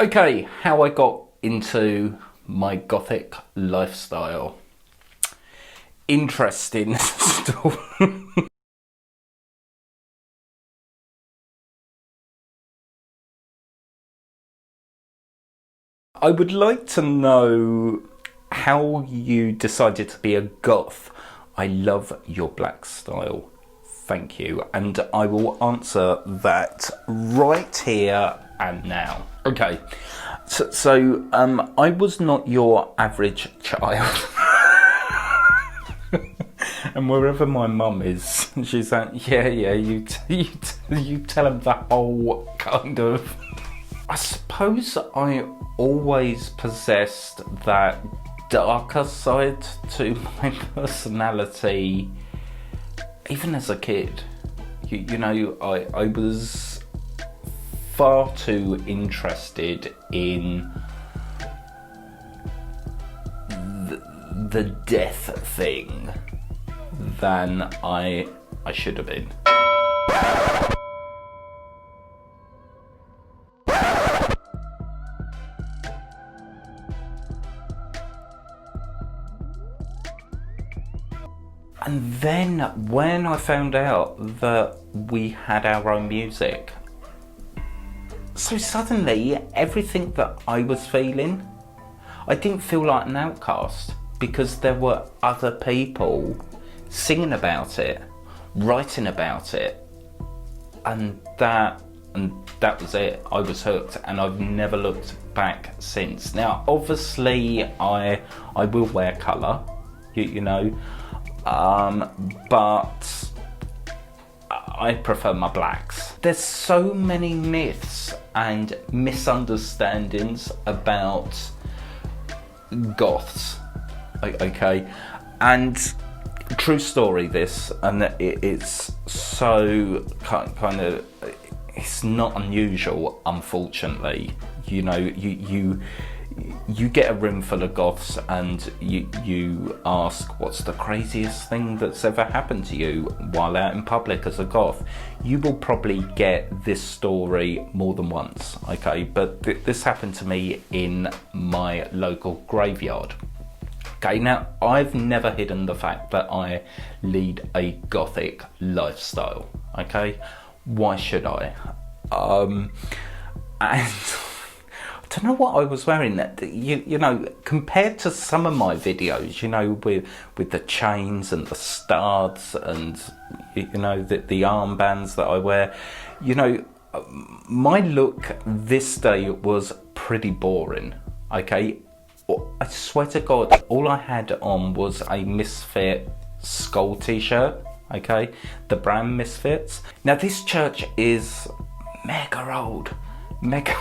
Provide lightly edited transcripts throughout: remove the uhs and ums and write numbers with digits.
Okay, how I got into my gothic lifestyle. Interesting story. I would like to know how you decided to be a goth. I love your black style. Thank you. And I will answer that right here and now. Okay. So, I was not your average child. And wherever my mum is, she's like, yeah, you tell him the whole kind of... I suppose I always possessed that darker side to my personality, even as a kid. You know, I was far too interested in the death thing than I should have been. And then when I found out that we had our own music, so suddenly everything that I was feeling, I didn't feel like an outcast because there were other people singing about it, writing about it, and that was it. I was hooked, and I've never looked back since. Now, obviously, I will wear colour, you know. But I prefer my blacks. There's so many myths and misunderstandings about goths, okay? And true story this, and it's so kind of, it's not unusual, unfortunately. You know, you get a room full of goths and you ask what's the craziest thing that's ever happened to you while out in public as a goth. You will probably get this story more than once, okay? But this happened to me in my local graveyard. Okay, now I've never hidden the fact that I lead a gothic lifestyle, okay? Why should I? And I don't know what I was wearing. You know, compared to some of my videos, you know, with the chains and the studs and, you know, the armbands that I wear, you know, my look this day was pretty boring, okay? I swear to God, all I had on was a Misfit skull t-shirt, okay? The brand Misfits. Now, this church is mega old. Mega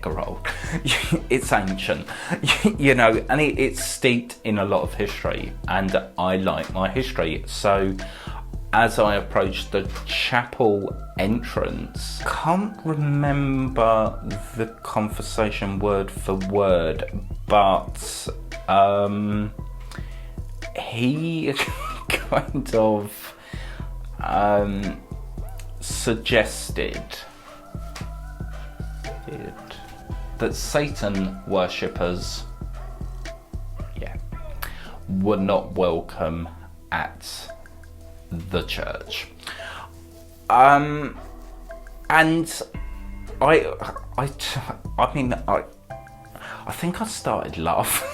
old. It's ancient, you know, and it's steeped in a lot of history, and I like my history. So as I approached the chapel entrance, can't remember the conversation word for word, but he kind of suggested that Satan worshippers, were not welcome at the church. And I mean, I think I started laughing.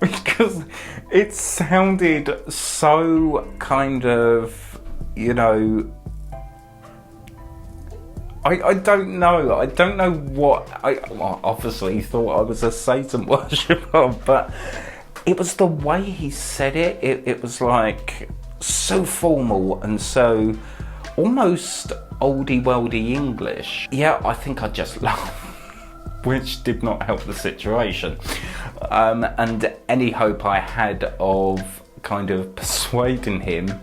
Because it sounded so kind of, you know, I don't know. I don't know what well, obviously he thought I was a Satan worshipper, but it was the way he said it. It was like so formal and so almost oldie worldy English. Yeah, I think I just laughed, which did not help the situation. And any hope I had of kind of persuading him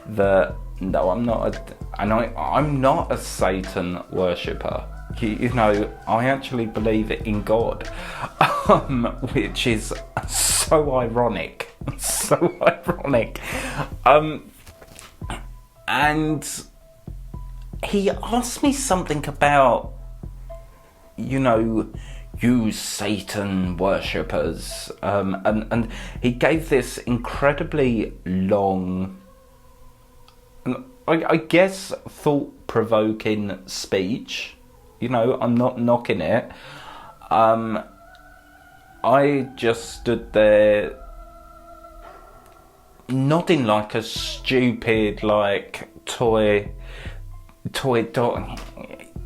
that no, I'm not a Satan worshipper. You know, I actually believe in God, which is so ironic. So ironic. And he asked me something about, you Satan worshippers, and he gave this incredibly long, I guess, thought-provoking speech. I'm not knocking it. I just stood there nodding like a stupid, toy dog.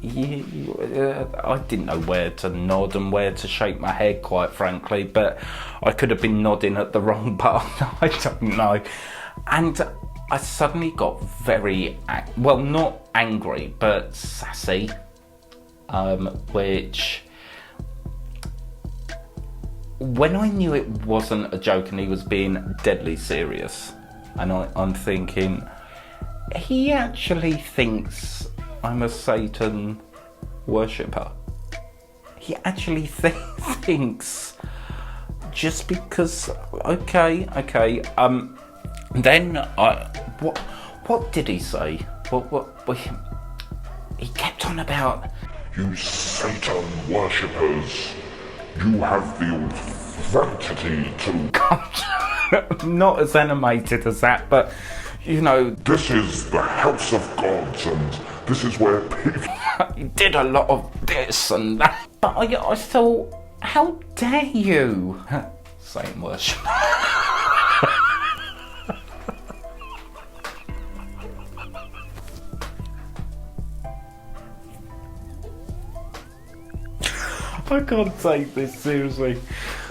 I didn't know where to nod and where to shake my head, quite frankly, but I could have been nodding at the wrong button. I don't know. And I suddenly got very, not angry, but sassy, which, when I knew it wasn't a joke and he was being deadly serious, and I'm thinking, he actually thinks I'm a Satan worshipper. He actually thinks, just because, okay. Then what did he say? What he kept on about, you Satan worshippers, you have the audacity to... Not as animated as that, but this is the house of gods, and this is where people... He did a lot of this and that. But I thought, how dare you? Satan worship. I can't take this seriously.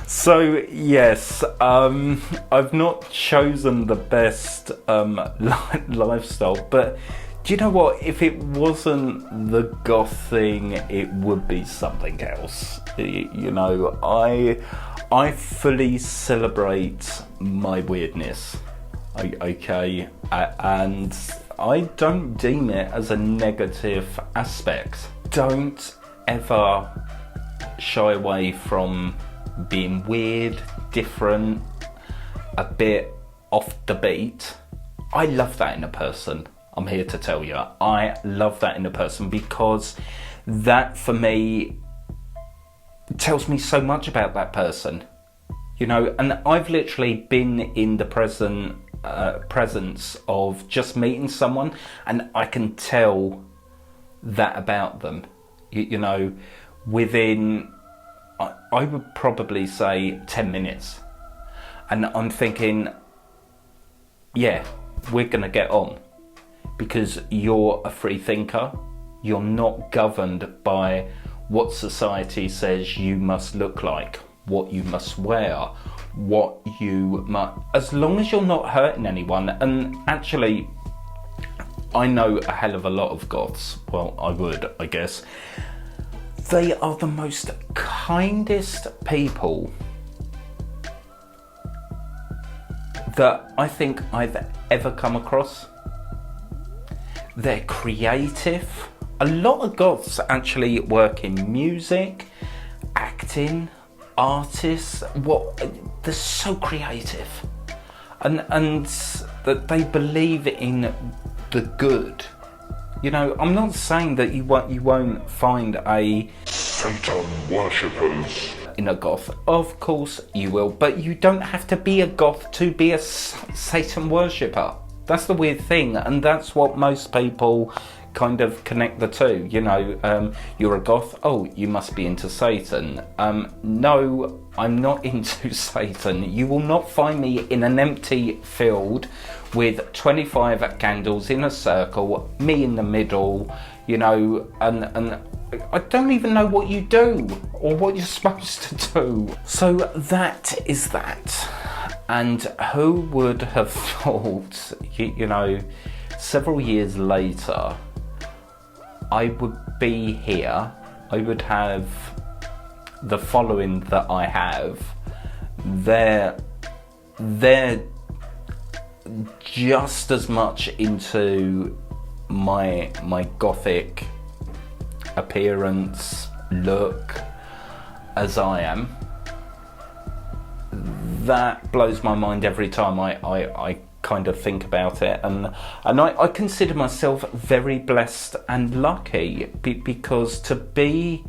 So yes, I've not chosen the best lifestyle, but do you know what? If it wasn't the goth thing, it would be something else. I fully celebrate my weirdness. Okay, and I don't deem it as a negative aspect. Don't ever shy away from being weird, different, a bit off the beat. I love that in a person. I'm here to tell you, I love that in a person, because that for me tells me so much about that person, and I've literally been in the presence of just meeting someone, and I can tell that about them, within, I would probably say 10 minutes. And I'm thinking, yeah, we're going to get on, because you're a free thinker. You're not governed by what society says you must look like, what you must wear, what you must, as long as you're not hurting anyone. And actually, I know a hell of a lot of goths. Well, I would, I guess. They are the most kindest people that I think I've ever come across. They're creative. A lot of goths actually work in music, acting, artists. They're so creative, and that they believe in the good. I'm not saying that you won't find a Satan worshippers in a goth. Of course you will, but you don't have to be a goth to be a Satan worshipper. That's the weird thing, and that's what most people kind of connect the two. You're a goth, oh, you must be into Satan. No, I'm not into Satan. You will not find me in an empty field with 25 candles in a circle, me in the middle, and I don't even know what you do or what you're supposed to do. So that is that. And who would have thought, several years later, I would be here, I would have the following that I have. They're just as much into my gothic appearance, look, as I am. That blows my mind every time I kind of think about it, and I consider myself very blessed and lucky because to be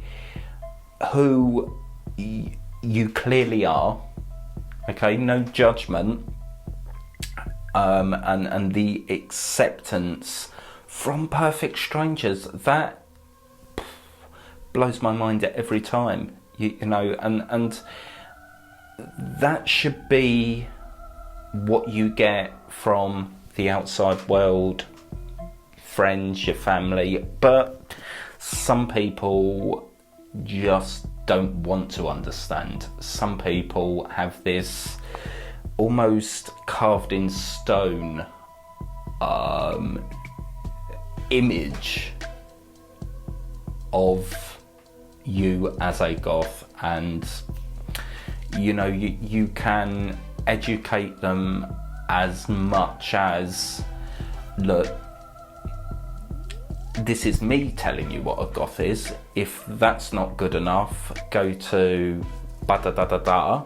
who you clearly are, okay, no judgment, and the acceptance from perfect strangers, that blows my mind every time, you know, and that should be what you get from the outside world, friends, your family. But some people just don't want to understand. Some people have this almost carved in stone image of you as a goth, and you know, you can educate them as much as, look, this is me telling you what a goth is. If that's not good enough, go to ba-da-da-da-da.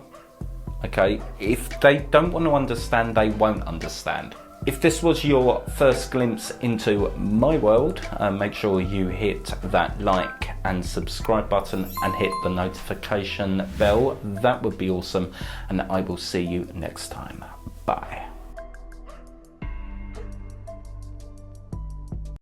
Okay, if they don't want to understand, they won't understand. If this was your first glimpse into my world, make sure you hit that like and subscribe button and hit the notification bell. That would be awesome, and I will see you next time. Bye.